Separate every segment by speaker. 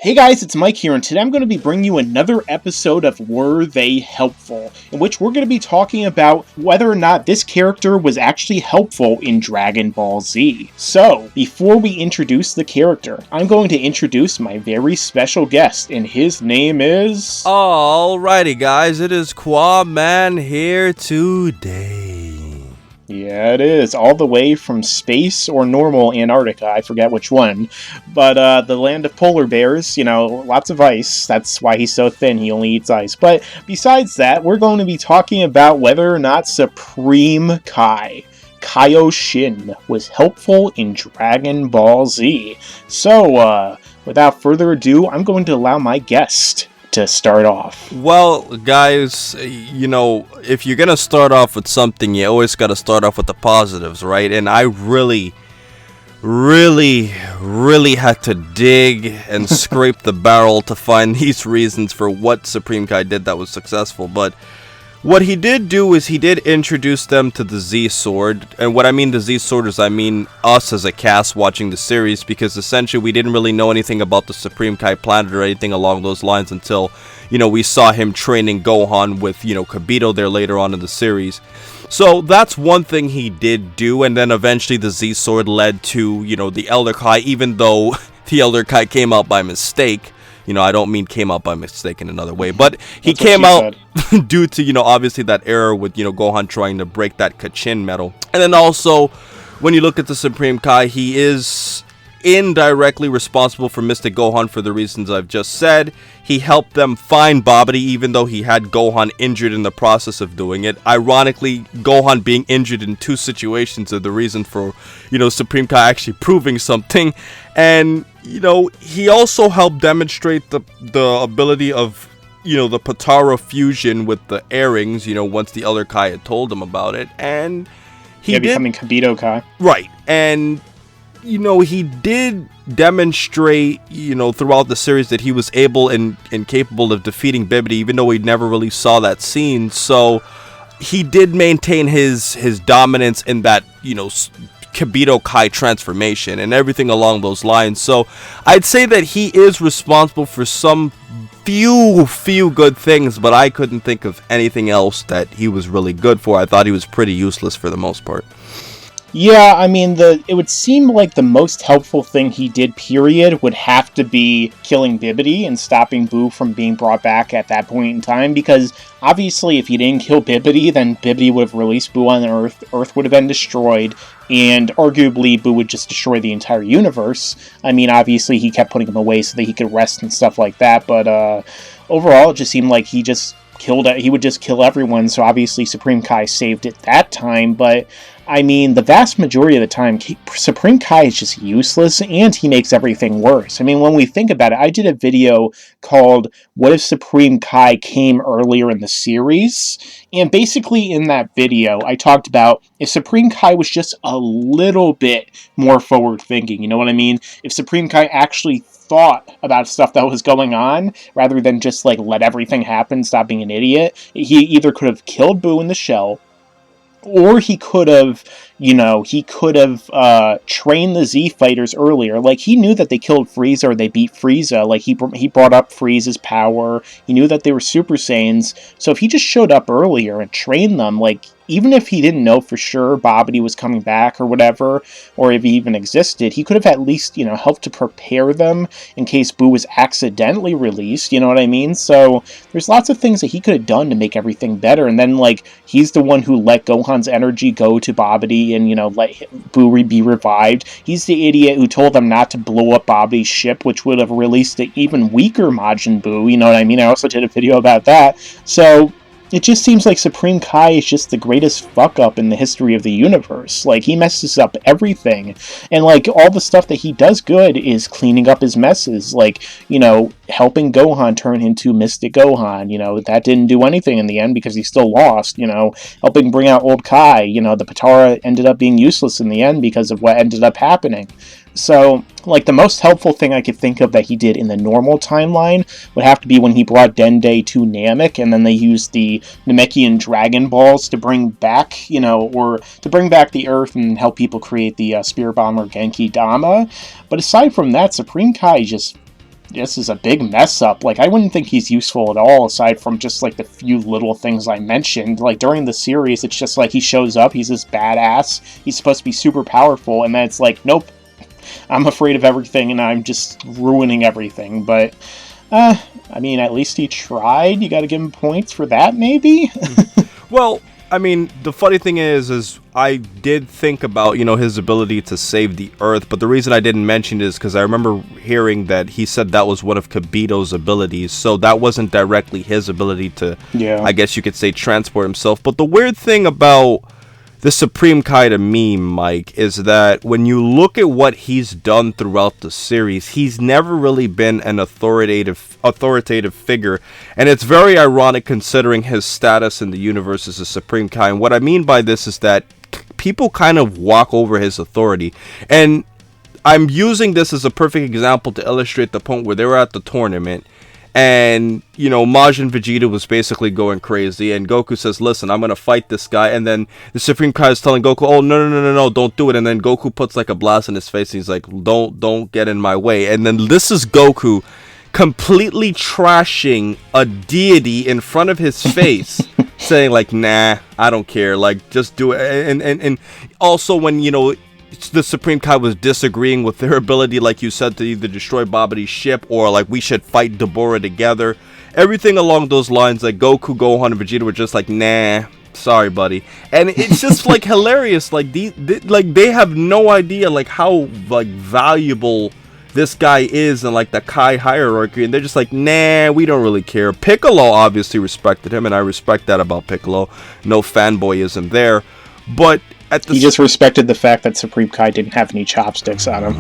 Speaker 1: Hey guys, it's Mike here, and today I'm going to be bringing you another episode of Were They Helpful, in which we're going to be talking about whether or not this character was actually helpful in Dragon Ball Z. So, before we introduce the character, I'm going to introduce my very special guest, and his name is...
Speaker 2: Alrighty guys, it is Qaaman here today.
Speaker 1: Yeah, it is. All the way from space or normal Antarctica, I forget which one. But the land of polar bears, lots of ice. That's why he's so thin, he only eats ice. But besides that, we're going to be talking about whether or not Supreme Kai, Kaioshin, was helpful in Dragon Ball Z. So, without further ado, I'm going to allow my guest to start off.
Speaker 2: Well, guys, if you're gonna start off with something, you always gotta start off with the positives, right? And I really had to dig and scrape the barrel to find these reasons for what Supreme Kai did that was successful. But what he did do is he did introduce them to the Z Sword. And what I mean the Z Sword is I mean us as a cast watching the series, because essentially we didn't really know anything about the Supreme Kai planet or anything along those lines until, we saw him training Gohan with, Kibito there later on in the series. So that's one thing he did do, and then eventually the Z Sword led to, the Elder Kai, even though the Elder Kai came out by mistake. I don't mean came out by mistake in another way, but he came out due to, obviously that error with, Gohan trying to break that Kachin medal. And then also, when you look at the Supreme Kai, he is indirectly responsible for Mystic Gohan for the reasons I've just said. He helped them find Bibidi, even though he had Gohan injured in the process of doing it. Ironically, Gohan being injured in two situations are the reason for, Supreme Kai actually proving something. And, he also helped demonstrate the ability of, the Potara fusion with the airings, once the Elder Kai had told him about it. And he did...
Speaker 1: becoming Kibito Kai.
Speaker 2: Right. And... he did demonstrate, throughout the series that he was able and capable of defeating Bibidi, even though we never really saw that scene. So he did maintain his dominance in that, Kibito Kai transformation and everything along those lines. So I'd say that he is responsible for some few good things, but I couldn't think of anything else that he was really good for. I thought he was pretty useless for the most part.
Speaker 1: Yeah, I mean, it would seem like the most helpful thing he did, period, would have to be killing Bibidi and stopping Buu from being brought back at that point in time, because obviously if he didn't kill Bibidi, then Bibidi would have released Buu on Earth would have been destroyed, and arguably Buu would just destroy the entire universe. I mean, obviously he kept putting him away so that he could rest and stuff like that, but overall it just seemed like he would just kill everyone, so obviously Supreme Kai saved it that time, but I mean, the vast majority of the time, Supreme Kai is just useless, and he makes everything worse. I mean, when we think about it, I did a video called, What If Supreme Kai Came Earlier in the Series? And basically in that video, I talked about if Supreme Kai was just a little bit more forward-thinking, you know what I mean? If Supreme Kai actually thought about stuff that was going on, rather than just, let everything happen, stop being an idiot, he either could have killed Buu in the shell, or he could have, trained the Z fighters earlier. He knew that they killed Frieza or they beat Frieza. He brought up Frieza's power. He knew that they were Super Saiyans. So if he just showed up earlier and trained them, even if he didn't know for sure Bibidi was coming back or whatever, or if he even existed, he could have at least, helped to prepare them in case Buu was accidentally released, you know what I mean? So there's lots of things that he could have done to make everything better, and then, he's the one who let Gohan's energy go to Bibidi and, let Buu be revived. He's the idiot who told them not to blow up Bibidi's ship, which would have released an even weaker Majin Buu, you know what I mean? I also did a video about that. So it just seems like Supreme Kai is just the greatest fuck-up in the history of the universe. He messes up everything. And, all the stuff that he does good is cleaning up his messes. Helping Gohan turn into Mystic Gohan. That didn't do anything in the end because he still lost. Helping bring out Old Kai. The Potara ended up being useless in the end because of what ended up happening. So, the most helpful thing I could think of that he did in the normal timeline would have to be when he brought Dende to Namek, and then they used the Namekian Dragon Balls to bring back, or to bring back the Earth and help people create the Spear Bomber Genki Dama. But aside from that, Supreme Kai just this is a big mess up. Like, I wouldn't think he's useful at all, aside from just, like, the few little things I mentioned. Like, during the series, it's just like he shows up, he's this badass, he's supposed to be super powerful, and then it's like, nope, I'm afraid of everything, and I'm just ruining everything. But, I mean, at least he tried. You gotta give him points for that, maybe?
Speaker 2: Well, I mean, the funny thing is I did think about, his ability to save the Earth, but the reason I didn't mention it is because I remember hearing that he said that was one of Kibito's abilities, so that wasn't directly his ability to, I guess you could say, transport himself. But the weird thing about the Supreme Kai to me, Mike, is that when you look at what he's done throughout the series, he's never really been an authoritative figure, and it's very ironic considering his status in the universe as a Supreme Kai. And what I mean by this is that people kind of walk over his authority, and I'm using this as a perfect example to illustrate the point where they were at the tournament, and, Majin Vegeta was basically going crazy, and Goku says, listen, I'm going to fight this guy, and then the Supreme Kai is telling Goku, oh, no, don't do it, and then Goku puts, like, a blast in his face, and he's like, don't get in my way, and then this is Goku completely trashing a deity in front of his face, saying, like, nah, I don't care, like, just do it, and also when, the Supreme Kai was disagreeing with their ability, like you said, to either destroy Bibidi's ship or like we should fight Deborah together. Everything along those lines, like Goku, Gohan, and Vegeta were just like, nah, sorry, buddy. And it's just like hilarious. Like they have no idea like how like valuable this guy is in like the Kai hierarchy, and they're just like, nah, we don't really care. Piccolo obviously respected him, and I respect that about Piccolo. No fanboyism there, but he
Speaker 1: just respected the fact that Supreme Kai didn't have any chopsticks on him.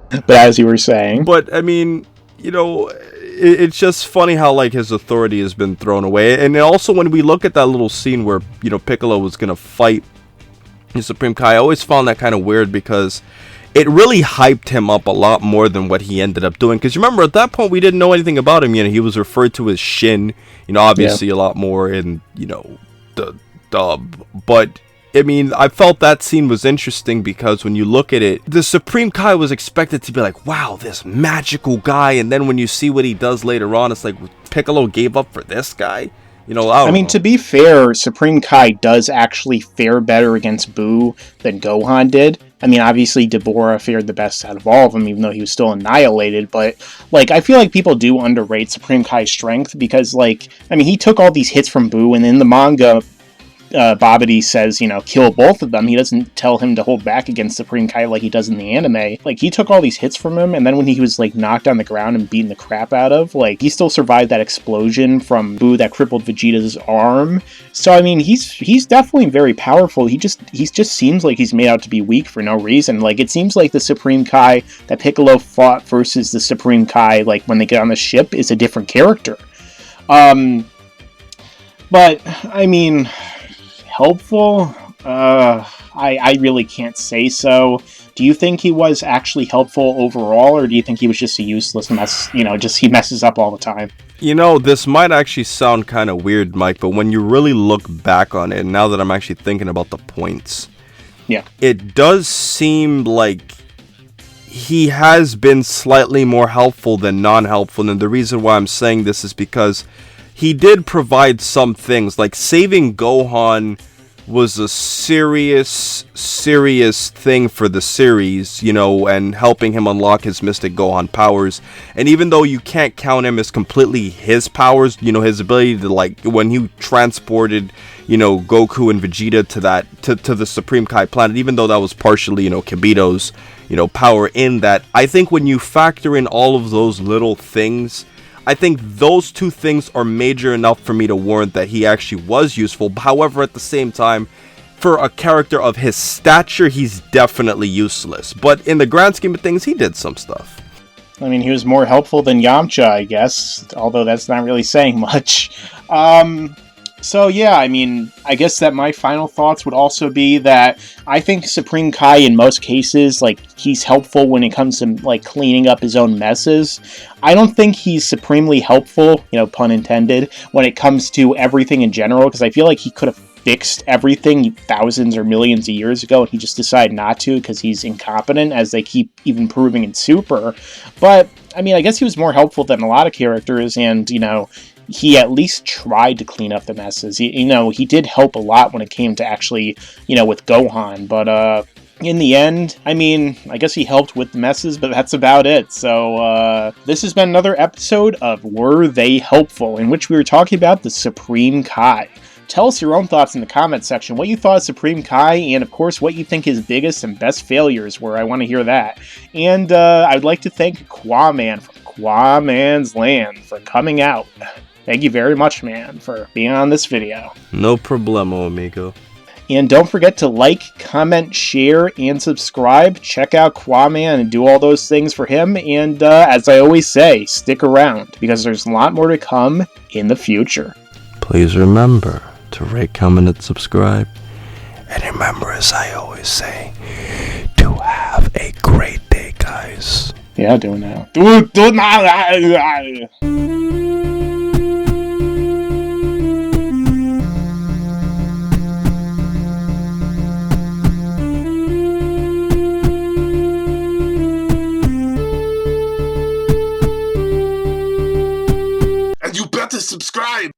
Speaker 1: But as you were saying...
Speaker 2: But, I mean, it's just funny how, like, his authority has been thrown away. And also, when we look at that little scene where, Piccolo was going to fight the Supreme Kai, I always found that kind of weird because it really hyped him up a lot more than what he ended up doing. Because remember, at that point, we didn't know anything about him. He was referred to as Shin, obviously a lot more in, the dub. But, I mean, I felt that scene was interesting because when you look at it, the Supreme Kai was expected to be like, wow, this magical guy. And then when you see what he does later on, it's like, Piccolo gave up for this guy? I mean,
Speaker 1: to be fair, Supreme Kai does actually fare better against Buu than Gohan did. I mean, obviously, Deborah fared the best out of all of them, even though he was still annihilated. But, like, I feel like people do underrate Supreme Kai's strength because, like, I mean, he took all these hits from Buu, and in the manga, Bibidi says, kill both of them. He doesn't tell him to hold back against Supreme Kai like he does in the anime. Like, he took all these hits from him, and then when he was, like, knocked on the ground and beaten the crap out of, like, he still survived that explosion from Buu that crippled Vegeta's arm. So, I mean, he's definitely very powerful. He just seems like he's made out to be weak for no reason. Like, it seems like the Supreme Kai that Piccolo fought versus the Supreme Kai, like, when they get on the ship, is a different character. But, I mean... helpful? I really can't say so. Do you think he was actually helpful overall, or do you think he was just a useless mess, just he messes up all the time?
Speaker 2: This might actually sound kind of weird, Mike, but when you really look back on it, now that I'm actually thinking about the points, it does seem like he has been slightly more helpful than non-helpful, and the reason why I'm saying this is because he did provide some things, like saving Gohan was a serious thing for the series, and helping him unlock his Mystic Gohan powers. And even though you can't count him as completely his powers, his ability to, like, when he transported, Goku and Vegeta to the Supreme Kai planet, even though that was partially, Kibito's, power in that, I think when you factor in all of those little things, I think those two things are major enough for me to warrant that he actually was useful. However, at the same time, for a character of his stature, he's definitely useless. But in the grand scheme of things, he did some stuff.
Speaker 1: I mean, he was more helpful than Yamcha, I guess, although that's not really saying much. So yeah, I mean, I guess that my final thoughts would also be that I think Supreme Kai, in most cases, like, he's helpful when it comes to, like, cleaning up his own messes. I don't think he's supremely helpful, pun intended, when it comes to everything in general, because I feel like he could have fixed everything thousands or millions of years ago, and he just decided not to because he's incompetent, as they keep even proving in Super. But, I mean, I guess he was more helpful than a lot of characters, and, you know, he at least tried to clean up the messes. He did help a lot when it came to actually, with Gohan, but, in the end, I mean, I guess he helped with the messes, but that's about it. So, this has been another episode of Were They Helpful, in which we were talking about the Supreme Kai. Tell us your own thoughts in the comments section, what you thought of Supreme Kai, and of course, what you think his biggest and best failures were. I want to hear that. And, I'd like to thank Qaaman from Qaaman's Land for coming out. Thank you very much, man, for being on this video.
Speaker 2: No problemo, amigo.
Speaker 1: And don't forget to like, comment, share, and subscribe. Check out Qaaman and do all those things for him. And as I always say, stick around, because there's a lot more to come in the future.
Speaker 2: Please remember to rate, comment, and subscribe. And remember, as I always say, to have a great day, guys.
Speaker 1: Yeah, do it now. Do it now!
Speaker 3: You better subscribe!